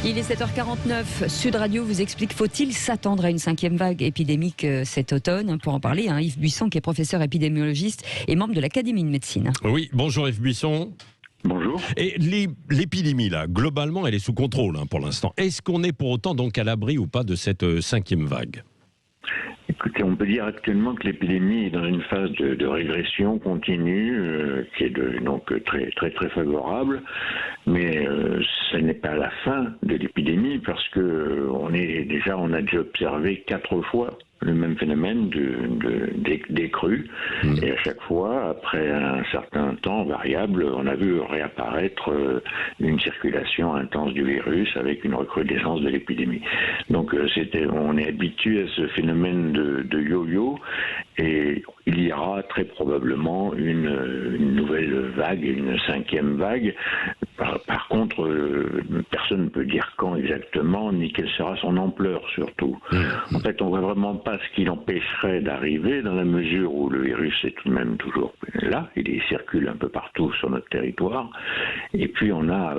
Il est 7h49. Sud Radio vous explique, faut-il s'attendre à une 5e vague épidémique cet automne? Pour en parler, Yves Buisson, qui est professeur épidémiologiste et membre de l'Académie de médecine. Oui, bonjour Yves Buisson. Bonjour. Et l'épidémie, là, globalement, elle est sous contrôle pour l'instant. Est-ce qu'on est pour autant donc à l'abri ou pas de cette 5e vague? Écoutez, on peut dire actuellement que l'épidémie est dans une phase de régression continue, qui est donc très très très favorable, mais ce n'est pas la fin de l'épidémie parce que on a déjà observé 4 fois le même phénomène des crues. Et à chaque fois, après un certain temps variable, on a vu réapparaître une circulation intense du virus avec une recrudescence de l'épidémie. Donc on est habitué à ce phénomène de yo-yo, et il y aura très probablement une nouvelle vague, une 5e vague. Par contre, personne ne peut dire quand exactement, ni quelle sera son ampleur surtout. En fait, on voit vraiment pas ce qui l'empêcherait d'arriver, dans la mesure où le virus est tout de même toujours là, il circule un peu partout sur notre territoire, et puis on a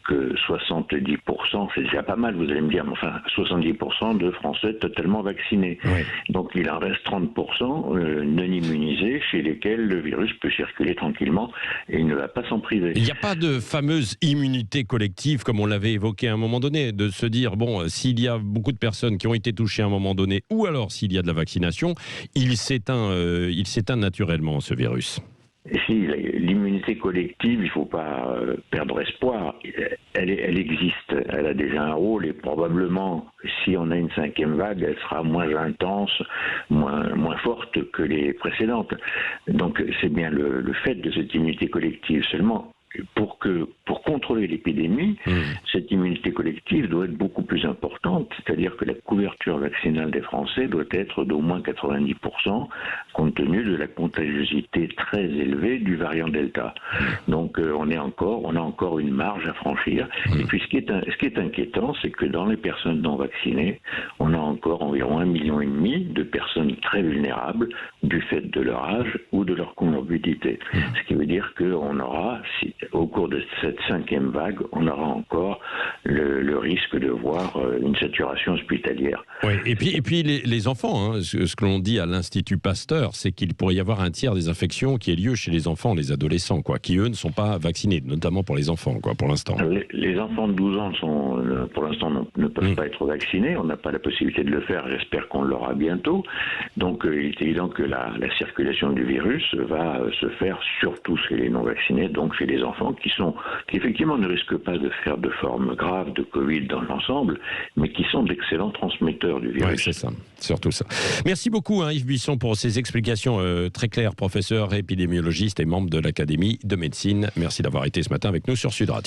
que 70%, c'est déjà pas mal, vous allez me dire, mais enfin 70% de Français totalement vaccinés. Oui. Donc il en reste 30% non immunisés, chez lesquels le virus peut circuler tranquillement et il ne va pas s'en priver. Il n'y a pas de fameuse immunité collective, comme on l'avait évoqué à un moment donné, de se dire, bon, s'il y a beaucoup de personnes qui ont été touchées à un moment donné, ou alors s'il y a de la vaccination, il s'éteint naturellement, ce virus. Si, l'immunité collective, il ne faut pas perdre espoir. Elle existe, elle a déjà un rôle, et probablement, si on a une 5e vague, elle sera moins intense, moins forte que les précédentes. Donc c'est bien le fait de cette immunité collective seulement. Pour contrôler l'épidémie, cette immunité collective doit être beaucoup plus importante, c'est-à-dire que la couverture vaccinale des Français doit être d'au moins 90%, compte tenu de la contagiosité très élevée du variant Delta. Donc on a encore une marge à franchir. Et puis ce qui est inquiétant, c'est que dans les personnes non vaccinées, on a encore environ 1,5 million de personnes très vulnérables du fait de leur âge ou de leur comorbidité. Ce qui veut dire qu'on aura, au cours de cette 5e vague, on aura encore le risque de voir une saturation hospitalière. Oui, et puis les enfants, ce que l'on dit à l'Institut Pasteur, c'est qu'il pourrait y avoir un tiers des infections qui ait lieu chez les enfants, les adolescents, qui eux ne sont pas vaccinés, notamment pour les enfants, pour l'instant. Les enfants de 12 ans pour l'instant ne peuvent pas être vaccinés, on n'a pas la possibilité de le faire, j'espère qu'on l'aura bientôt. Donc il est évident que la circulation du virus va se faire surtout chez les non vaccinés, donc chez les enfants qui effectivement ne risquent pas de faire de formes graves de Covid dans l'ensemble, mais qui sont d'excellents transmetteurs du virus. Oui, c'est ça, surtout ça. Merci beaucoup Yves Buisson pour ces explications très claires, professeur épidémiologiste et membre de l'Académie de médecine. Merci d'avoir été ce matin avec nous sur Sud Radio.